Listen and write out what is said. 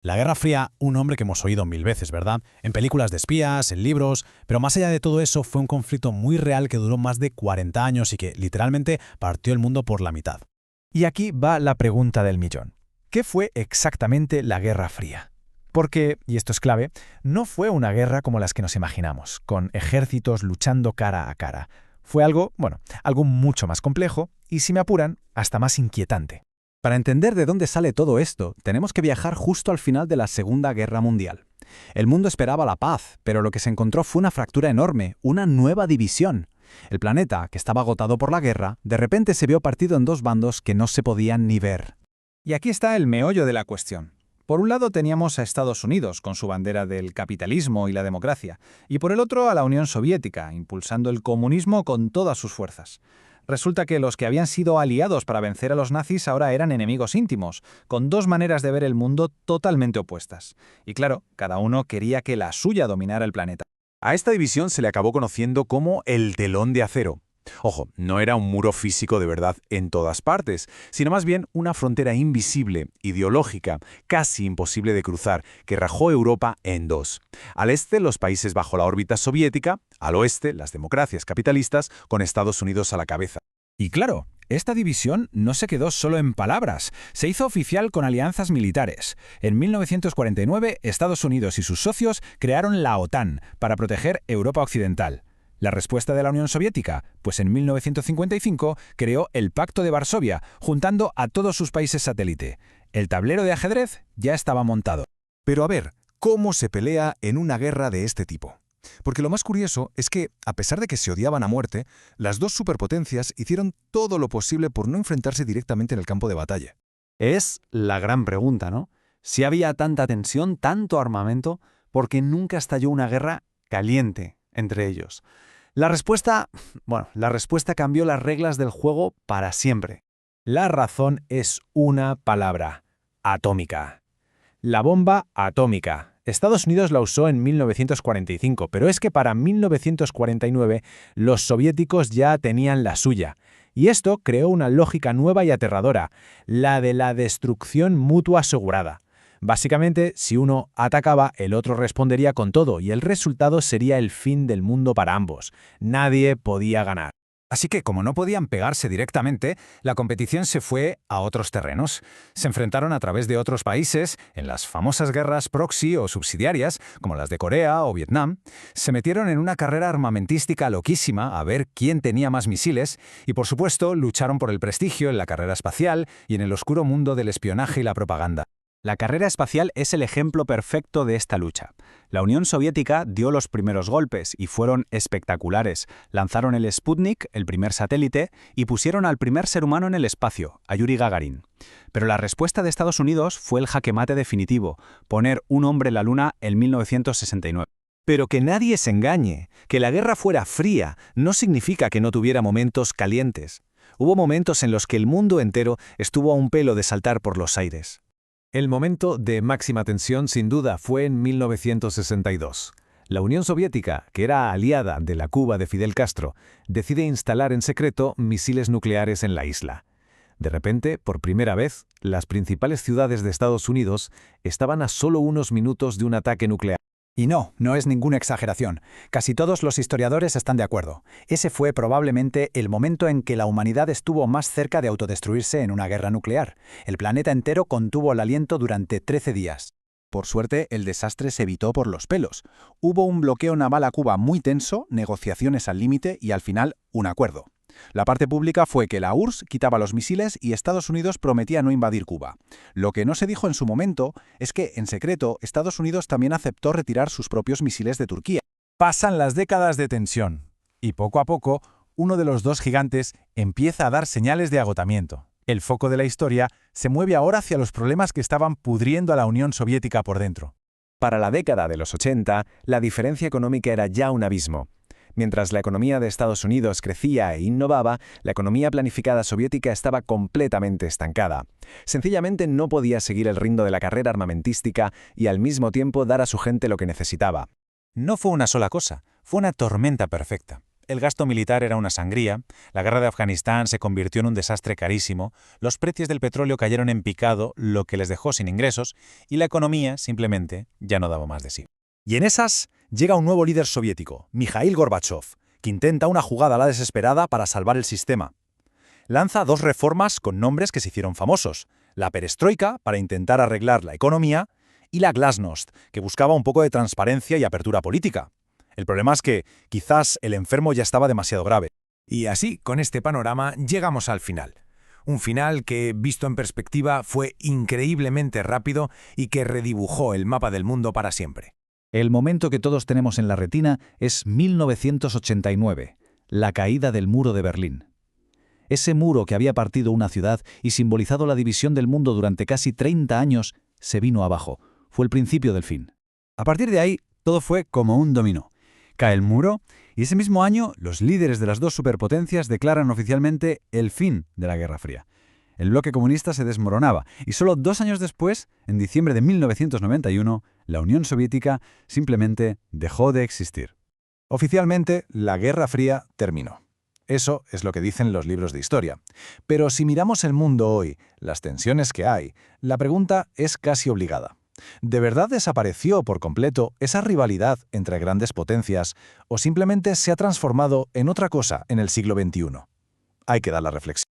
La Guerra Fría, un nombre que hemos oído mil veces, ¿verdad? En películas de espías, en libros, pero más allá de todo eso fue un conflicto muy real que duró más de 40 años y que literalmente partió el mundo por la mitad. Y aquí va la pregunta del millón. ¿Qué fue exactamente la Guerra Fría? Porque, y esto es clave, no fue una guerra como las que nos imaginamos, con ejércitos luchando cara a cara. Fue algo mucho más complejo y, si me apuran, hasta más inquietante. Para entender de dónde sale todo esto, tenemos que viajar justo al final de la Segunda Guerra Mundial. El mundo esperaba la paz, pero lo que se encontró fue una fractura enorme, una nueva división. El planeta, que estaba agotado por la guerra, de repente se vio partido en dos bandos que no se podían ni ver. Y aquí está el meollo de la cuestión. Por un lado teníamos a Estados Unidos, con su bandera del capitalismo y la democracia, y por el otro a la Unión Soviética, impulsando el comunismo con todas sus fuerzas. Resulta que los que habían sido aliados para vencer a los nazis ahora eran enemigos íntimos, con dos maneras de ver el mundo totalmente opuestas. Y claro, cada uno quería que la suya dominara el planeta. A esta división se le acabó conociendo como el telón de acero. Ojo, no era un muro físico de verdad en todas partes, sino más bien una frontera invisible, ideológica, casi imposible de cruzar, que rajó Europa en dos. Al este, los países bajo la órbita soviética, al oeste, las democracias capitalistas, con Estados Unidos a la cabeza. Y claro, esta división no se quedó solo en palabras, se hizo oficial con alianzas militares. En 1949, Estados Unidos y sus socios crearon la OTAN para proteger Europa Occidental. ¿La respuesta de la Unión Soviética? Pues en 1955 creó el Pacto de Varsovia, juntando a todos sus países satélite. El tablero de ajedrez ya estaba montado. Pero a ver, ¿cómo se pelea en una guerra de este tipo? Porque lo más curioso es que, a pesar de que se odiaban a muerte, las dos superpotencias hicieron todo lo posible por no enfrentarse directamente en el campo de batalla. Es la gran pregunta, ¿no? Si había tanta tensión, tanto armamento, ¿por qué nunca estalló una guerra caliente entre ellos? La respuesta cambió las reglas del juego para siempre. La razón es una palabra: atómica. La bomba atómica. Estados Unidos la usó en 1945, pero es que para 1949 los soviéticos ya tenían la suya. Y esto creó una lógica nueva y aterradora, la de la destrucción mutua asegurada. Básicamente, si uno atacaba, el otro respondería con todo y el resultado sería el fin del mundo para ambos. Nadie podía ganar. Así que, como no podían pegarse directamente, la competición se fue a otros terrenos. Se enfrentaron a través de otros países, en las famosas guerras proxy o subsidiarias, como las de Corea o Vietnam. Se metieron en una carrera armamentística loquísima a ver quién tenía más misiles y, por supuesto, lucharon por el prestigio en la carrera espacial y en el oscuro mundo del espionaje y la propaganda. La carrera espacial es el ejemplo perfecto de esta lucha. La Unión Soviética dio los primeros golpes y fueron espectaculares. Lanzaron el Sputnik, el primer satélite, y pusieron al primer ser humano en el espacio, a Yuri Gagarin. Pero la respuesta de Estados Unidos fue el jaque mate definitivo, poner un hombre en la Luna en 1969. Pero que nadie se engañe, que la guerra fuera fría no significa que no tuviera momentos calientes. Hubo momentos en los que el mundo entero estuvo a un pelo de saltar por los aires. El momento de máxima tensión, sin duda, fue en 1962. La Unión Soviética, que era aliada de la Cuba de Fidel Castro, decide instalar en secreto misiles nucleares en la isla. De repente, por primera vez, las principales ciudades de Estados Unidos estaban a solo unos minutos de un ataque nuclear. Y no es ninguna exageración. Casi todos los historiadores están de acuerdo. Ese fue probablemente el momento en que la humanidad estuvo más cerca de autodestruirse en una guerra nuclear. El planeta entero contuvo el aliento durante 13 días. Por suerte, el desastre se evitó por los pelos. Hubo un bloqueo naval a Cuba muy tenso, negociaciones al límite y, al final, un acuerdo. La parte pública fue que la URSS quitaba los misiles y Estados Unidos prometía no invadir Cuba. Lo que no se dijo en su momento es que, en secreto, Estados Unidos también aceptó retirar sus propios misiles de Turquía. Pasan las décadas de tensión, y poco a poco, uno de los dos gigantes empieza a dar señales de agotamiento. El foco de la historia se mueve ahora hacia los problemas que estaban pudriendo a la Unión Soviética por dentro. Para la década de los 80, la diferencia económica era ya un abismo. Mientras la economía de Estados Unidos crecía e innovaba, la economía planificada soviética estaba completamente estancada. Sencillamente no podía seguir el ritmo de la carrera armamentística y al mismo tiempo dar a su gente lo que necesitaba. No fue una sola cosa, fue una tormenta perfecta. el gasto militar era una sangría, la guerra de Afganistán se convirtió en un desastre carísimo, los precios del petróleo cayeron en picado, lo que les dejó sin ingresos, y la economía simplemente ya no daba más de sí. Y en esas llega un nuevo líder soviético, Mikhail Gorbachev, que intenta una jugada a la desesperada para salvar el sistema. Lanza 2 reformas con nombres que se hicieron famosos: la perestroika, para intentar arreglar la economía, y la glasnost, que buscaba un poco de transparencia y apertura política. El problema es que quizás el enfermo ya estaba demasiado grave. Y así, con este panorama, llegamos al final. Un final que, visto en perspectiva, fue increíblemente rápido y que redibujó el mapa del mundo para siempre. El momento que todos tenemos en la retina es 1989, la caída del muro de Berlín. Ese muro que había partido una ciudad y simbolizado la división del mundo durante casi 30 años, se vino abajo. Fue el principio del fin. A partir de ahí, todo fue como un dominó. Cae el muro y ese mismo año los líderes de las 2 superpotencias declaran oficialmente el fin de la Guerra Fría. El bloque comunista se desmoronaba y solo 2 años después, en diciembre de 1991, la Unión Soviética simplemente dejó de existir. Oficialmente, la Guerra Fría terminó. Eso es lo que dicen los libros de historia. Pero si miramos el mundo hoy, las tensiones que hay, la pregunta es casi obligada. ¿De verdad desapareció por completo esa rivalidad entre grandes potencias o simplemente se ha transformado en otra cosa en el siglo XXI? Hay que dar la reflexión.